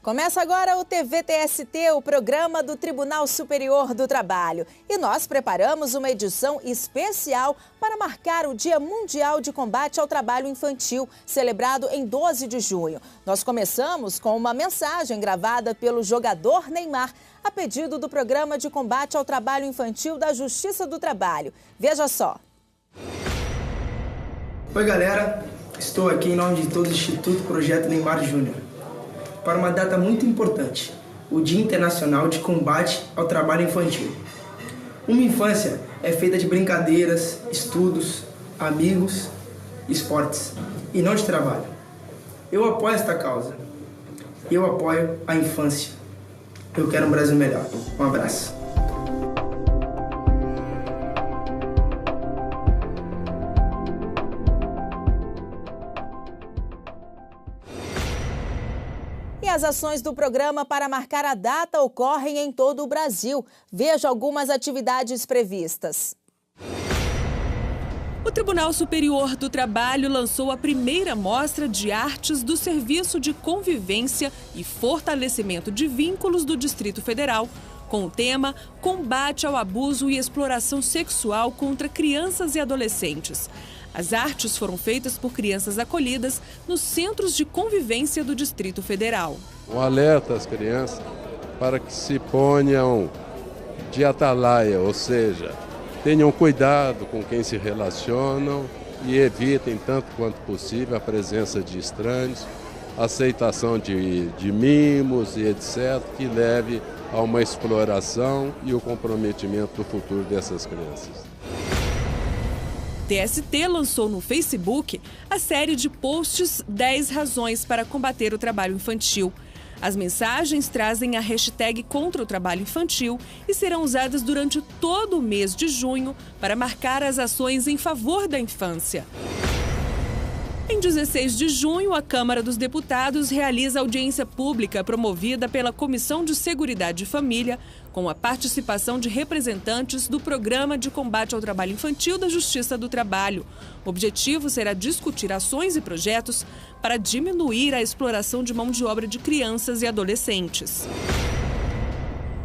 Começa agora o TVTST, o programa do Tribunal Superior do Trabalho. E nós preparamos uma edição especial para marcar o Dia Mundial de Combate ao Trabalho Infantil, celebrado em 12 de junho. Nós começamos com uma mensagem gravada pelo jogador Neymar, a pedido do Programa de Combate ao Trabalho Infantil da Justiça do Trabalho. Veja só. Oi, galera. Estou aqui em nome de todo o Instituto Projeto Neymar Júnior para uma data muito importante, o Dia Internacional de Combate ao Trabalho Infantil. Uma infância é feita de brincadeiras, estudos, amigos, esportes e não de trabalho. Eu apoio esta causa. Eu apoio a infância. Eu quero um Brasil melhor. Um abraço. E as ações do programa para marcar a data ocorrem em todo o Brasil. Veja algumas atividades previstas. O Tribunal Superior do Trabalho lançou a primeira mostra de artes do Serviço de Convivência e Fortalecimento de Vínculos do Distrito Federal, com o tema Combate ao Abuso e Exploração Sexual contra Crianças e Adolescentes. As artes foram feitas por crianças acolhidas nos centros de convivência do Distrito Federal. Um alerta às crianças para que se ponham de atalaia, ou seja, tenham cuidado com quem se relacionam e evitem, tanto quanto possível, a presença de estranhos, aceitação de mimos e etc., que leve a uma exploração e o comprometimento do futuro dessas crianças. TST lançou no Facebook a série de posts 10 razões para combater o trabalho infantil. As mensagens trazem a hashtag contra o trabalho infantil e serão usadas durante todo o mês de junho para marcar as ações em favor da infância. Em 16 de junho, a Câmara dos Deputados realiza audiência pública promovida pela Comissão de Seguridade e Família, com a participação de representantes do Programa de Combate ao Trabalho Infantil da Justiça do Trabalho. O objetivo será discutir ações e projetos para diminuir a exploração de mão de obra de crianças e adolescentes.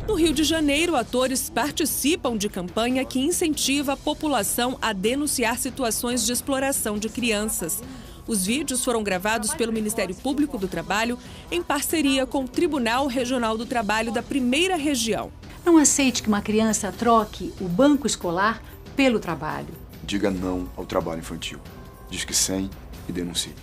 No Rio de Janeiro, atores participam de campanha que incentiva a população a denunciar situações de exploração de crianças. Os vídeos foram gravados pelo Ministério Público do Trabalho em parceria com o Tribunal Regional do Trabalho da Primeira Região. Não aceite que uma criança troque o banco escolar pelo trabalho. Diga não ao trabalho infantil. Disque 100 e denuncie.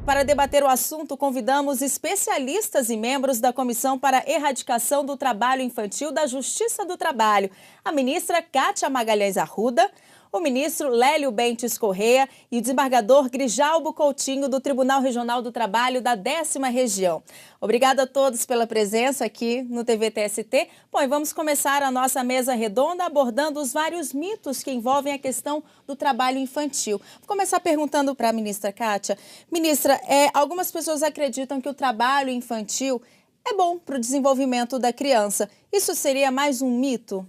Para debater o assunto, convidamos especialistas e membros da Comissão para a Erradicação do Trabalho Infantil da Justiça do Trabalho, a ministra Kátia Magalhães Arruda, o ministro Lélio Bentes Corrêa e o desembargador Grijalbo Coutinho, do Tribunal Regional do Trabalho da 10ª Região. Obrigada a todos pela presença aqui no TVTST. Bom, e vamos começar a nossa mesa redonda abordando os vários mitos que envolvem a questão do trabalho infantil. Vou começar perguntando para a ministra Kátia. Ministra, algumas pessoas acreditam que o trabalho infantil é bom para o desenvolvimento da criança. Isso seria mais um mito?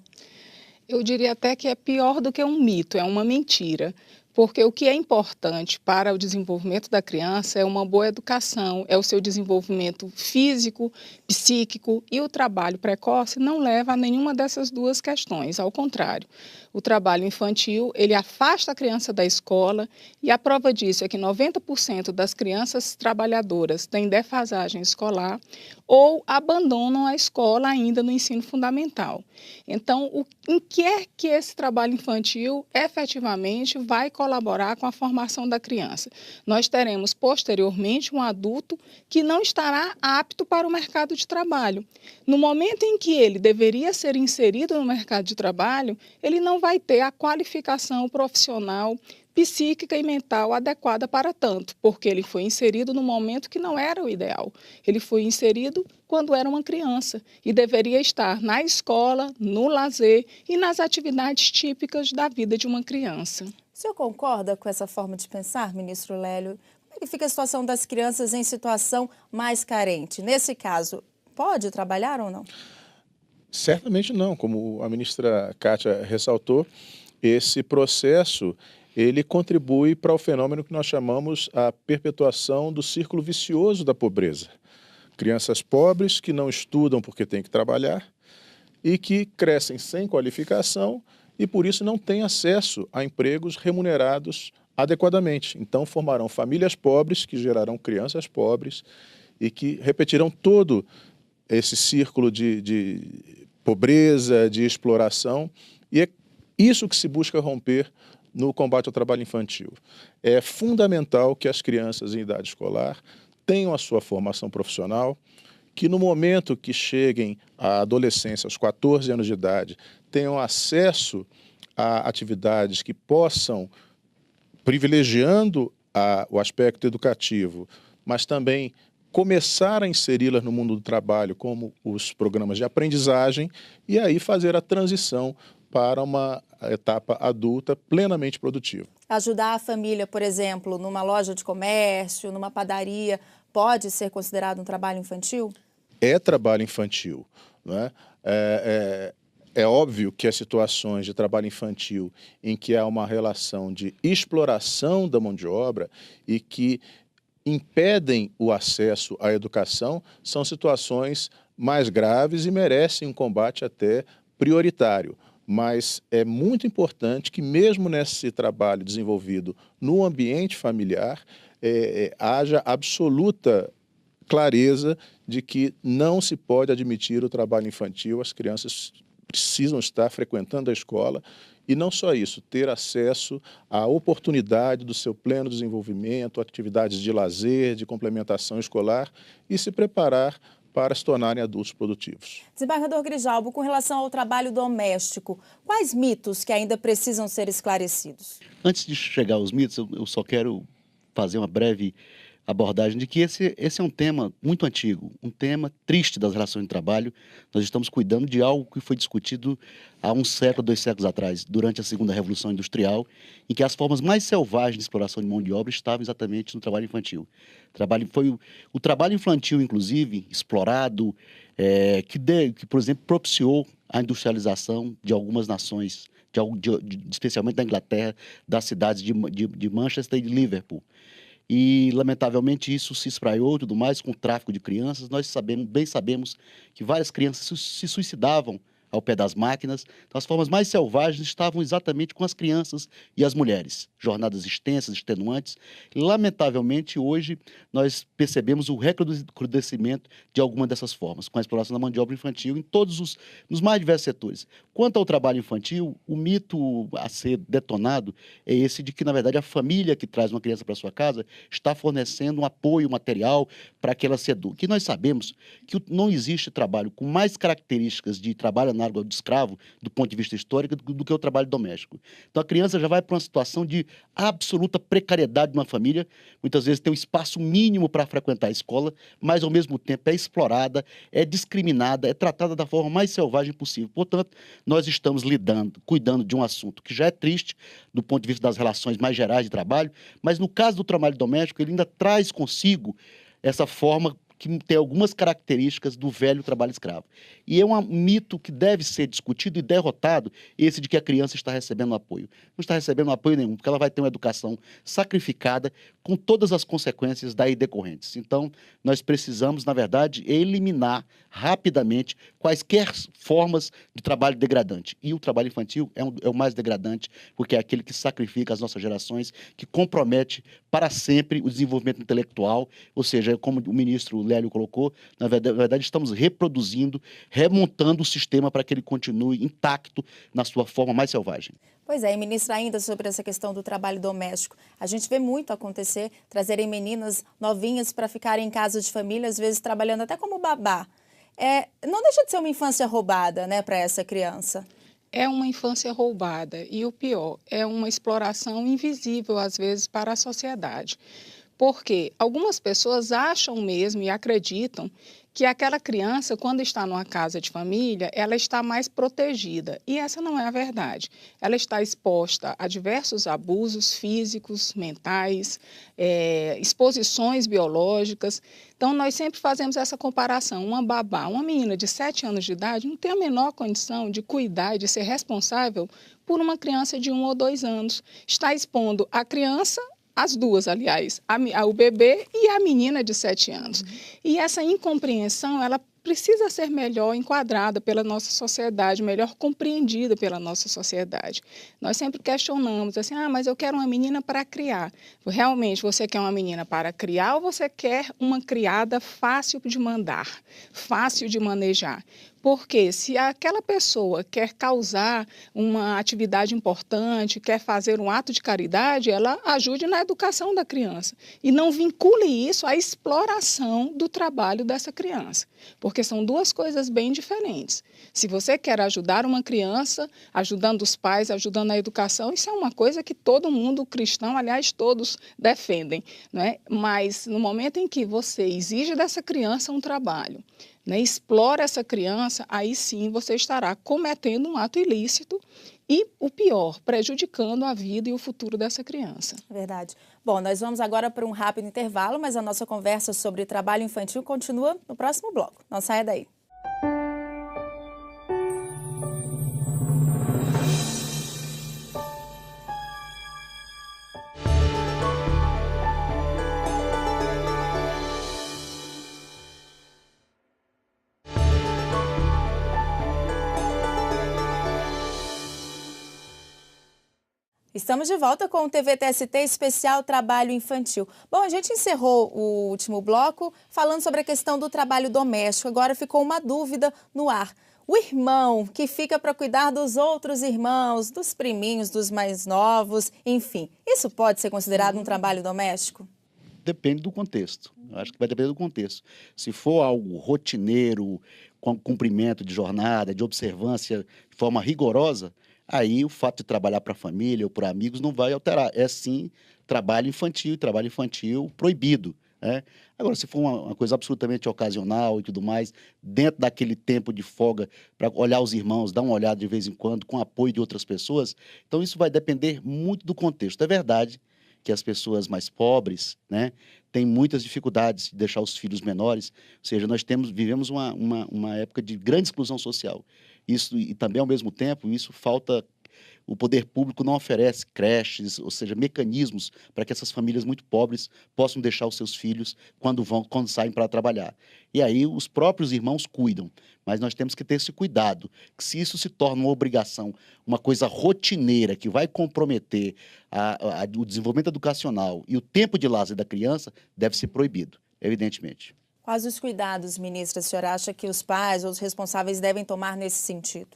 Eu diria até que é pior do que um mito, é uma mentira. Porque o que é importante para o desenvolvimento da criança é uma boa educação, é o seu desenvolvimento físico, psíquico, e o trabalho precoce não leva a nenhuma dessas duas questões, ao contrário. O trabalho infantil, ele afasta a criança da escola, e a prova disso é que 90% das crianças trabalhadoras têm defasagem escolar ou abandonam a escola ainda no ensino fundamental. Então, em que é que esse trabalho infantil efetivamente vai colaborar com a formação da criança? Nós teremos posteriormente um adulto que não estará apto para o mercado de trabalho. No momento em que ele deveria ser inserido no mercado de trabalho, ele não vai ter a qualificação profissional, psíquica e mental adequada para tanto, porque ele foi inserido no momento que não era o ideal. Ele foi inserido quando era uma criança e deveria estar na escola, no lazer e nas atividades típicas da vida de uma criança. O senhor concorda com essa forma de pensar, ministro Lélio? Como é que fica a situação das crianças em situação mais carente? Nesse caso, pode trabalhar ou não? Certamente não. Como a ministra Kátia ressaltou, esse processo ele contribui para o fenômeno que nós chamamos a perpetuação do círculo vicioso da pobreza. Crianças pobres que não estudam porque têm que trabalhar e que crescem sem qualificação e, por isso, não têm acesso a empregos remunerados adequadamente. Então, formarão famílias pobres que gerarão crianças pobres e que repetirão todo esse círculo de pobreza, de exploração, e é isso que se busca romper no combate ao trabalho infantil. É fundamental que as crianças em idade escolar tenham a sua formação profissional, que no momento que cheguem à adolescência, aos 14 anos de idade, tenham acesso a atividades que possam, privilegiando o aspecto educativo, mas também começar a inseri-las no mundo do trabalho, como os programas de aprendizagem, e aí fazer a transição para uma etapa adulta plenamente produtiva. Ajudar a família, por exemplo, numa loja de comércio, numa padaria, pode ser considerado um trabalho infantil? É trabalho infantil, não é? É óbvio que as situações de trabalho infantil em que há uma relação de exploração da mão de obra e que impedem o acesso à educação são situações mais graves e merecem um combate até prioritário. Mas é muito importante que, mesmo nesse trabalho desenvolvido no ambiente familiar, haja absoluta clareza de que não se pode admitir o trabalho infantil. As crianças precisam estar frequentando a escola e não só isso, ter acesso à oportunidade do seu pleno desenvolvimento, atividades de lazer, de complementação escolar e se preparar para se tornarem adultos produtivos. Desembargador Grijalbo, com relação ao trabalho doméstico, quais mitos que ainda precisam ser esclarecidos? Antes de chegar aos mitos, eu só quero fazer uma breve abordagem de que esse é um tema muito antigo, um tema triste das relações de trabalho. Nós estamos cuidando de algo que foi discutido há um século, 2 séculos atrás, durante a Segunda Revolução Industrial, em que as formas mais selvagens de exploração de mão de obra estavam exatamente no trabalho infantil. O trabalho infantil, inclusive, explorado, que, por exemplo, propiciou a industrialização de algumas nações, especialmente da Inglaterra, das cidades de Manchester e de Liverpool. E, lamentavelmente, isso se espraiou e tudo mais com o tráfico de crianças. Nós bem sabemos que várias crianças se suicidavam ao pé das máquinas. Então, as formas mais selvagens estavam exatamente com as crianças e as mulheres. Jornadas extensas, extenuantes. E, lamentavelmente, hoje, nós percebemos o recrudescimento de alguma dessas formas, com a exploração da mão de obra infantil em nos mais diversos setores. Quanto ao trabalho infantil, o mito a ser detonado é esse de que, na verdade, a família que traz uma criança para sua casa está fornecendo um apoio material para que ela se eduque. E nós sabemos que não existe trabalho com mais características de trabalho análogo de escravo, do ponto de vista histórico, do que o trabalho doméstico. Então, a criança já vai para uma situação de absoluta precariedade de uma família, muitas vezes tem um espaço mínimo para frequentar a escola, mas, ao mesmo tempo, é explorada, é discriminada, é tratada da forma mais selvagem possível. Portanto, nós estamos cuidando de um assunto que já é triste, do ponto de vista das relações mais gerais de trabalho, mas, no caso do trabalho doméstico, ele ainda traz consigo essa forma que tem algumas características do velho trabalho escravo. E é um mito que deve ser discutido e derrotado, esse de que a criança está recebendo apoio. Não está recebendo apoio nenhum, porque ela vai ter uma educação sacrificada com todas as consequências daí decorrentes. Então, nós precisamos, na verdade, eliminar rapidamente quaisquer formas de trabalho degradante. E o trabalho infantil é o mais degradante, porque é aquele que sacrifica as nossas gerações, que compromete para sempre o desenvolvimento intelectual, ou seja, como o ministro Lélio colocou, na verdade estamos reproduzindo, remontando o sistema para que ele continue intacto na sua forma mais selvagem. Pois é, e ministra, ainda sobre essa questão do trabalho doméstico, a gente vê muito acontecer, trazerem meninas novinhas para ficarem em casa de família, às vezes trabalhando até como babá. Não deixa de ser uma infância roubada, né, para essa criança. É uma infância roubada e o pior, é uma exploração invisível, às vezes, para a sociedade. Porque algumas pessoas acham mesmo e acreditam que aquela criança, quando está numa casa de família, ela está mais protegida. E essa não é a verdade. Ela está exposta a diversos abusos físicos, mentais, exposições biológicas. Então, nós sempre fazemos essa comparação. Uma babá, uma menina de 7 anos de idade, não tem a menor condição de cuidar e de ser responsável por uma criança de 1 ou 2 anos. Está expondo a criança, as duas, aliás, o bebê e a menina de 7 anos. E essa incompreensão, ela precisa ser melhor enquadrada pela nossa sociedade, melhor compreendida pela nossa sociedade. Nós sempre questionamos assim, mas eu quero uma menina para criar. Realmente, você quer uma menina para criar ou você quer uma criada fácil de mandar, fácil de manejar? Porque se aquela pessoa quer causar uma atividade importante, quer fazer um ato de caridade, ela ajude na educação da criança. E não vincule isso à exploração do trabalho dessa criança. Porque são duas coisas bem diferentes. Se você quer ajudar uma criança, ajudando os pais, ajudando a educação, isso é uma coisa que todo mundo cristão, aliás, todos defendem, não é? Mas no momento em que você exige dessa criança um trabalho, explora essa criança, aí sim você estará cometendo um ato ilícito e, o pior, prejudicando a vida e o futuro dessa criança. Verdade. Bom, nós vamos agora para um rápido intervalo, mas a nossa conversa sobre trabalho infantil continua no próximo bloco. Não saia daí. Estamos de volta com o TVTST especial Trabalho Infantil. Bom, a gente encerrou o último bloco falando sobre a questão do trabalho doméstico. Agora ficou uma dúvida no ar. O irmão que fica para cuidar dos outros irmãos, dos priminhos, dos mais novos, enfim, isso pode ser considerado um trabalho doméstico? Depende do contexto. Eu acho que vai depender do contexto. Se for algo rotineiro, com cumprimento de jornada, de observância de forma rigorosa, aí o fato de trabalhar para a família ou para amigos não vai alterar. É sim trabalho infantil proibido. Né? Agora, se for uma coisa absolutamente ocasional e tudo mais, dentro daquele tempo de folga, para olhar os irmãos, dar uma olhada de vez em quando, com apoio de outras pessoas, então isso vai depender muito do contexto. É verdade que as pessoas mais pobres, né, têm muitas dificuldades de deixar os filhos menores, ou seja, nós vivemos uma época de grande exclusão social. Isso, e também, ao mesmo tempo, isso falta. O poder público não oferece creches, ou seja, mecanismos para que essas famílias muito pobres possam deixar os seus filhos quando saem para trabalhar. E aí os próprios irmãos cuidam, mas nós temos que ter esse cuidado, que se isso se torna uma obrigação, uma coisa rotineira que vai comprometer o desenvolvimento educacional e o tempo de lazer da criança, deve ser proibido, evidentemente. Quais os cuidados, ministra, a senhora acha que os pais ou os responsáveis devem tomar nesse sentido?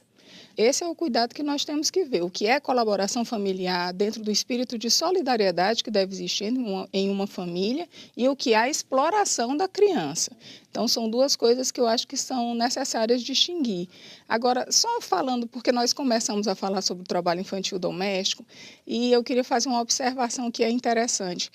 Esse é o cuidado que nós temos que ver. O que é colaboração familiar dentro do espírito de solidariedade que deve existir em uma família e o que é a exploração da criança. Então, são duas coisas que eu acho que são necessárias distinguir. Agora, só falando, porque nós começamos a falar sobre o trabalho infantil doméstico, e eu queria fazer uma observação que é interessante.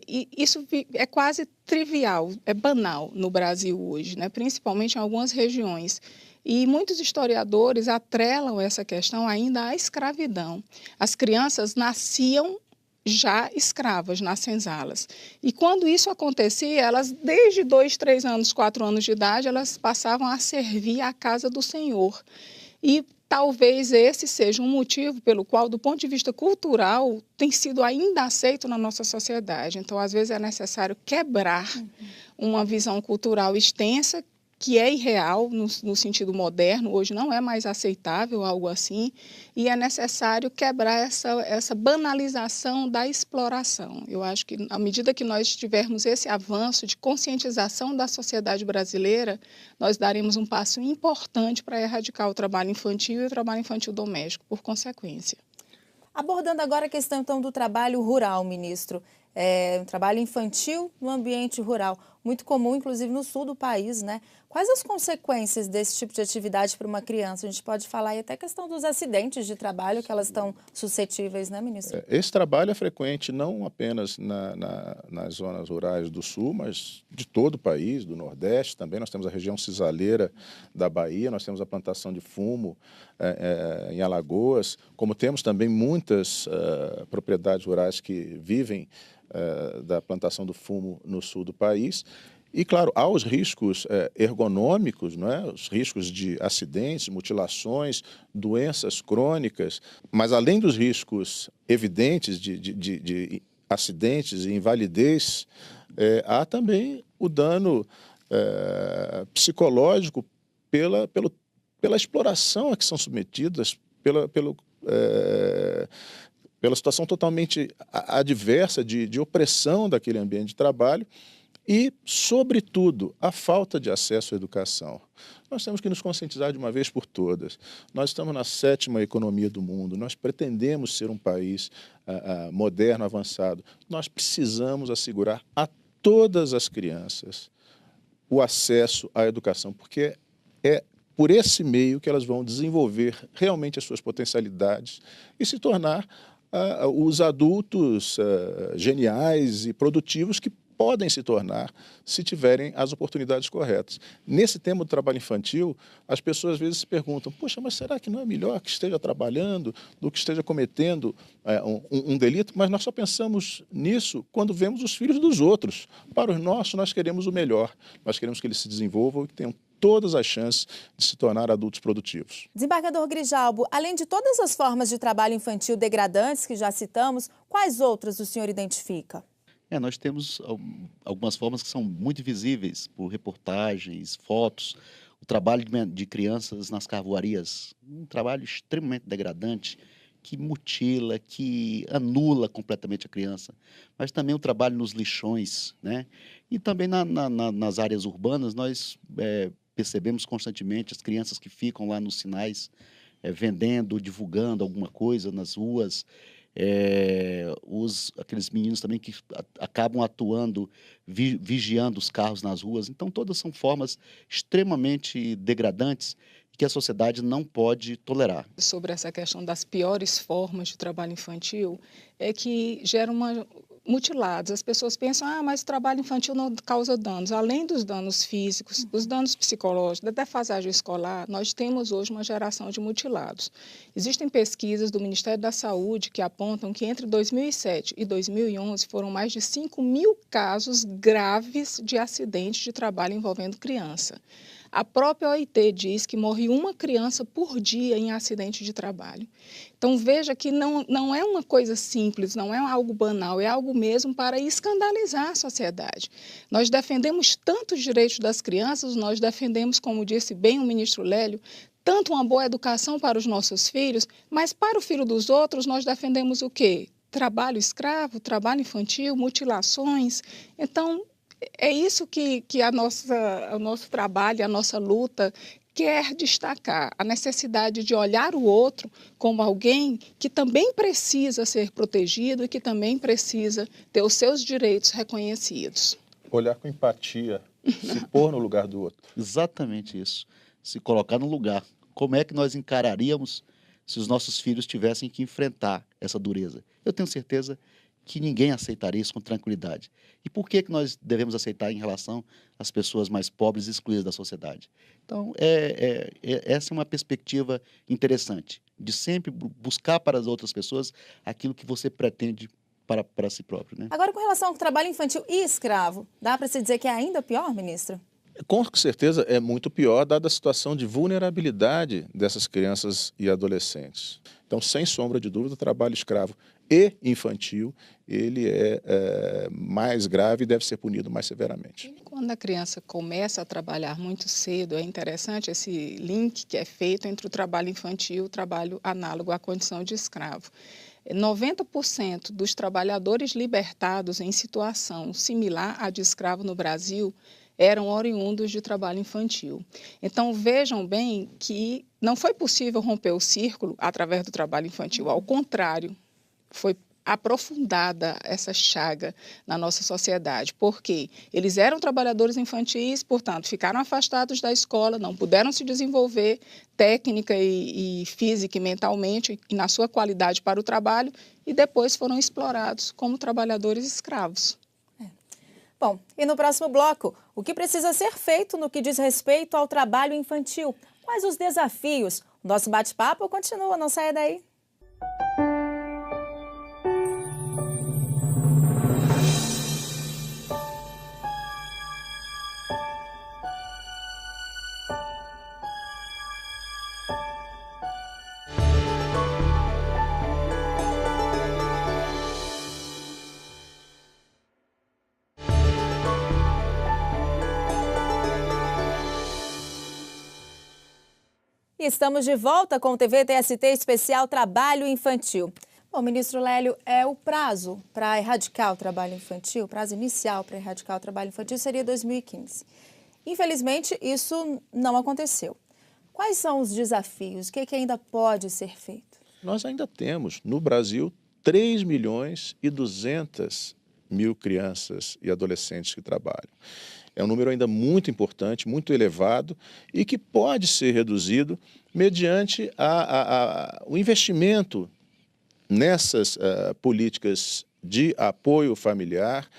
E isso é quase trivial, é banal no Brasil hoje, né? Principalmente em algumas regiões. E muitos historiadores atrelam essa questão ainda à escravidão. As crianças nasciam já escravas nas senzalas. E quando isso acontecia, elas, desde 2, 3 anos, 4 anos de idade, elas passavam a servir à casa do Senhor. E talvez esse seja um motivo pelo qual, do ponto de vista cultural, tem sido ainda aceito na nossa sociedade. Então, às vezes, é necessário quebrar uma visão cultural extensa, que é irreal no sentido moderno, hoje não é mais aceitável algo assim, e é necessário quebrar essa banalização da exploração. Eu acho que, à medida que nós tivermos esse avanço de conscientização da sociedade brasileira, nós daremos um passo importante para erradicar o trabalho infantil e o trabalho infantil doméstico, por consequência. Abordando agora a questão, então, do trabalho rural, ministro, um trabalho infantil no ambiente rural. muito comum, inclusive no sul do país, né? Quais as consequências desse tipo de atividade para uma criança? A gente pode falar aí até a questão dos acidentes de trabalho que elas estão suscetíveis, né, ministro? Esse trabalho é frequente não apenas nas zonas rurais do sul, mas de todo o país, do Nordeste também. Nós temos a região cisaleira da Bahia, nós temos a plantação de fumo em Alagoas, como temos também muitas propriedades rurais que vivem da plantação do fumo no sul do país. E, claro, há os riscos ergonômicos, não é? Os riscos de acidentes, mutilações, doenças crônicas, mas além dos riscos evidentes de acidentes e invalidez, há também o dano psicológico pela exploração a que são submetidas, pela situação totalmente adversa de opressão daquele ambiente de trabalho. E, sobretudo, a falta de acesso à educação. Nós temos que nos conscientizar de uma vez por todas. Nós estamos na 7ª economia do mundo, nós pretendemos ser um país moderno, avançado. Nós precisamos assegurar a todas as crianças o acesso à educação, porque é por esse meio que elas vão desenvolver realmente as suas potencialidades e se tornar os adultos geniais e produtivos que podem se tornar se tiverem as oportunidades corretas. Nesse tema do trabalho infantil, as pessoas às vezes se perguntam, poxa, mas será que não é melhor que esteja trabalhando do que esteja cometendo um delito? Mas nós só pensamos nisso quando vemos os filhos dos outros. Para os nossos, nós queremos o melhor. Nós queremos que eles se desenvolvam e que tenham todas as chances de se tornar adultos produtivos. Desembargador Grijalbo, além de todas as formas de trabalho infantil degradantes que já citamos, quais outras o senhor identifica? Nós temos algumas formas que são muito visíveis por reportagens, fotos. O trabalho de crianças nas carvoarias, um trabalho extremamente degradante, que mutila, que anula completamente a criança. Mas também o trabalho nos lixões, né? E também nas áreas urbanas, nós percebemos constantemente as crianças que ficam lá nos sinais vendendo, divulgando alguma coisa nas ruas. Aqueles meninos também que acabam atuando, vigiando os carros nas ruas. Então, todas são formas extremamente degradantes que a sociedade não pode tolerar. Sobre essa questão das piores formas de trabalho infantil, é que gera mutilados. As pessoas pensam, mas o trabalho infantil não causa danos. Além dos danos físicos, os danos psicológicos, da defasagem escolar, nós temos hoje uma geração de mutilados. Existem pesquisas do Ministério da Saúde que apontam que entre 2007 e 2011 foram mais de 5.000 casos graves de acidentes de trabalho envolvendo criança. A própria OIT diz que morre uma criança por dia em acidente de trabalho. Então, veja que não é uma coisa simples, não é algo banal, é algo mesmo para escandalizar a sociedade. Nós defendemos tanto os direitos das crianças, nós defendemos, como disse bem o ministro Lélio, tanto uma boa educação para os nossos filhos, mas para o filho dos outros nós defendemos o quê? Trabalho escravo, trabalho infantil, mutilações. Então, é isso que o nosso trabalho, a nossa luta quer destacar, a necessidade de olhar o outro como alguém que também precisa ser protegido e que também precisa ter os seus direitos reconhecidos. Olhar com empatia, se pôr no lugar do outro. Exatamente isso, se colocar no lugar. Como é que nós encararíamos se os nossos filhos tivessem que enfrentar essa dureza? Eu tenho certeza que ninguém aceitaria isso com tranquilidade. E por que nós devemos aceitar em relação às pessoas mais pobres e excluídas da sociedade? Então, essa é uma perspectiva interessante, de sempre buscar para as outras pessoas aquilo que você pretende para si próprio, né? Agora, com relação ao trabalho infantil e escravo, dá para se dizer que é ainda pior, ministro? Com certeza é muito pior, dada a situação de vulnerabilidade dessas crianças e adolescentes. Então, sem sombra de dúvida, o trabalho escravo e infantil, ele é mais grave e deve ser punido mais severamente. Quando a criança começa a trabalhar muito cedo, é interessante esse link que é feito entre o trabalho infantil e o trabalho análogo à condição de escravo. 90% dos trabalhadores libertados em situação similar à de escravo no Brasil eram oriundos de trabalho infantil. Então, vejam bem que não foi possível romper o círculo através do trabalho infantil, ao contrário, foi aprofundada essa chaga na nossa sociedade, porque eles eram trabalhadores infantis, portanto, ficaram afastados da escola, não puderam se desenvolver técnica e física e mentalmente e na sua qualidade para o trabalho e depois foram explorados como trabalhadores escravos. Bom, e no próximo bloco, o que precisa ser feito no que diz respeito ao trabalho infantil? Quais os desafios? O nosso bate-papo continua, não saia daí. E estamos de volta com o TV TST especial Trabalho Infantil. Bom, ministro Lélio, o prazo para erradicar o trabalho infantil, o prazo inicial para erradicar o trabalho infantil seria 2015. Infelizmente, isso não aconteceu. Quais são os desafios? O que ainda pode ser feito? Nós ainda temos, no Brasil, 3.200.000 crianças e adolescentes que trabalham. É um número ainda muito importante, muito elevado e que pode ser reduzido mediante o investimento nessas políticas de apoio familiar,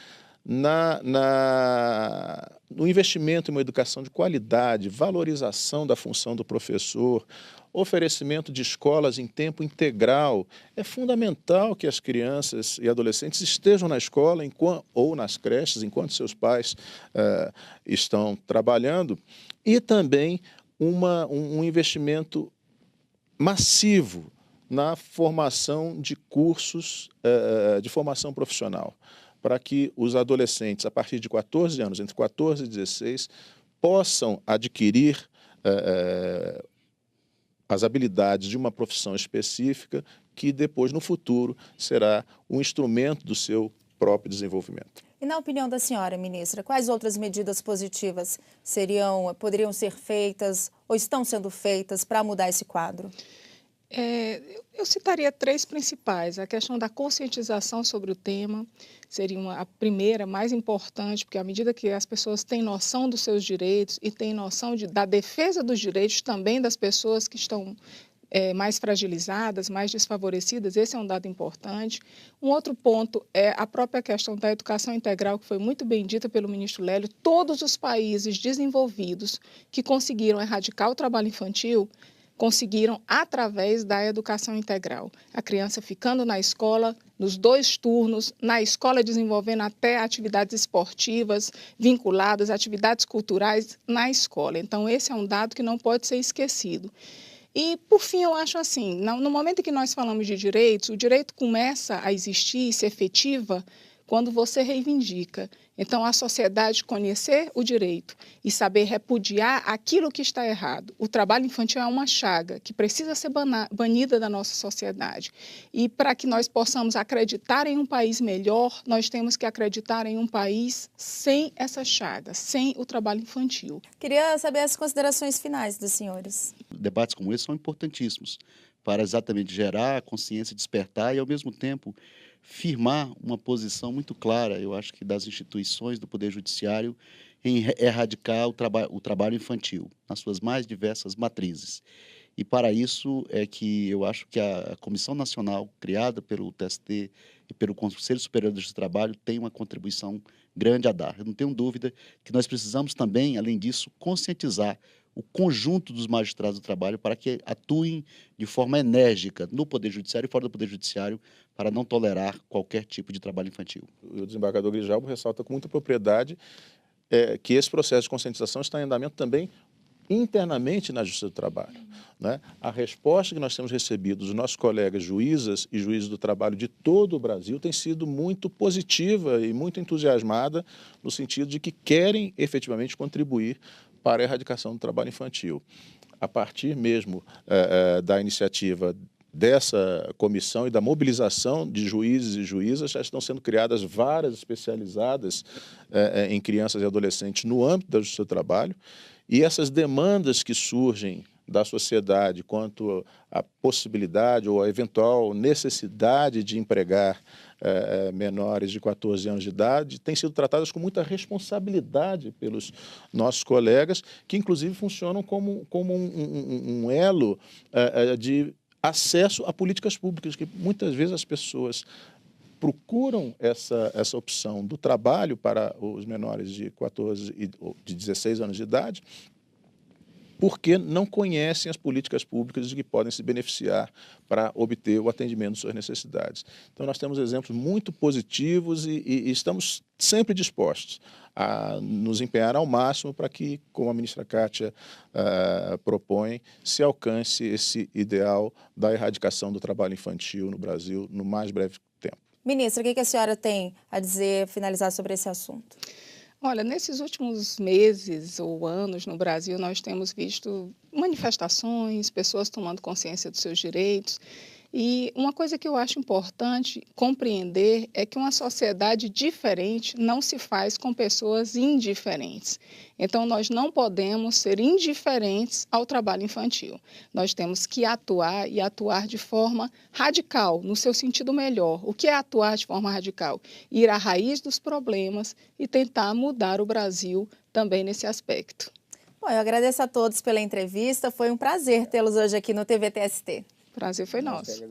no investimento em uma educação de qualidade, valorização da função do professor, oferecimento de escolas em tempo integral. É fundamental que as crianças e adolescentes estejam na escola ou nas creches, enquanto seus pais estão trabalhando, e também um investimento massivo na formação de cursos de formação profissional, para que os adolescentes, a partir de 14 anos, entre 14 e 16, possam adquirir as habilidades de uma profissão específica que depois, no futuro, será um instrumento do seu próprio desenvolvimento. E na opinião da senhora, ministra, quais outras medidas positivas poderiam ser feitas ou estão sendo feitas para mudar esse quadro? Eu citaria 3 principais. A questão da conscientização sobre o tema seria a primeira, mais importante, porque à medida que as pessoas têm noção dos seus direitos e têm noção da defesa dos direitos também das pessoas que estão mais fragilizadas, mais desfavorecidas, esse é um dado importante. Um outro ponto é a própria questão da educação integral, que foi muito bem dita pelo ministro Lélio. Todos os países desenvolvidos que conseguiram erradicar o trabalho infantil conseguiram através da educação integral. A criança ficando na escola, nos 2 turnos, na escola desenvolvendo até atividades esportivas vinculadas, atividades culturais na escola. Então, esse é um dado que não pode ser esquecido. E, por fim, eu acho assim, no momento em que nós falamos de direitos, o direito começa a existir e se efetiva quando você reivindica. Então, a sociedade conhecer o direito e saber repudiar aquilo que está errado. O trabalho infantil é uma chaga que precisa ser banida da nossa sociedade. E para que nós possamos acreditar em um país melhor, nós temos que acreditar em um país sem essa chaga, sem o trabalho infantil. Queria saber as considerações finais dos senhores. Debates como esse são importantíssimos para exatamente gerar consciência, despertar e, ao mesmo tempo, firmar uma posição muito clara, eu acho que das instituições do Poder Judiciário, em erradicar o trabalho infantil, nas suas mais diversas matrizes. E para isso é que eu acho que a Comissão Nacional, criada pelo TST e pelo Conselho Superior do Trabalho, tem uma contribuição grande a dar. Eu não tenho dúvida que nós precisamos também, além disso, conscientizar o conjunto dos magistrados do trabalho para que atuem de forma enérgica no Poder Judiciário e fora do Poder Judiciário para não tolerar qualquer tipo de trabalho infantil. O desembargador Grijalbo ressalta com muita propriedade que esse processo de conscientização está em andamento também internamente na Justiça do Trabalho. Né? A resposta que nós temos recebido dos nossos colegas juízas e juízes do trabalho de todo o Brasil tem sido muito positiva e muito entusiasmada no sentido de que querem efetivamente contribuir para a erradicação do trabalho infantil. A partir mesmo da iniciativa dessa comissão e da mobilização de juízes e juízas, já estão sendo criadas varas especializadas em crianças e adolescentes no âmbito da Justiça do Trabalho, e essas demandas que surgem da sociedade quanto à possibilidade ou à eventual necessidade de empregar menores de 14 anos de idade têm sido tratadas com muita responsabilidade pelos nossos colegas, que inclusive funcionam como um elo de acesso a políticas públicas, que muitas vezes as pessoas procuram essa opção do trabalho para os menores de 14 e de 16 anos de idade, porque não conhecem as políticas públicas de que podem se beneficiar para obter o atendimento de suas necessidades. Então, nós temos exemplos muito positivos e estamos sempre dispostos a nos empenhar ao máximo para que, como a ministra Kátia propõe, se alcance esse ideal da erradicação do trabalho infantil no Brasil no mais breve tempo. Ministra, o que a senhora tem a dizer, finalizar sobre esse assunto? Olha, nesses últimos meses ou anos no Brasil, nós temos visto manifestações, pessoas tomando consciência dos seus direitos. E uma coisa que eu acho importante compreender é que uma sociedade diferente não se faz com pessoas indiferentes. Então, nós não podemos ser indiferentes ao trabalho infantil. Nós temos que atuar e atuar de forma radical, no seu sentido melhor. O que é atuar de forma radical? Ir à raiz dos problemas e tentar mudar o Brasil também nesse aspecto. Bom, eu agradeço a todos pela entrevista. Foi um prazer tê-los hoje aqui no TVTST. Prazer foi nosso.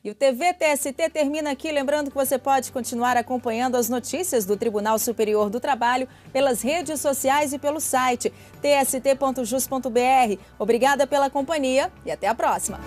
E o TVTST termina aqui, lembrando que você pode continuar acompanhando as notícias do Tribunal Superior do Trabalho pelas redes sociais e pelo site tst.jus.br. Obrigada pela companhia e até a próxima.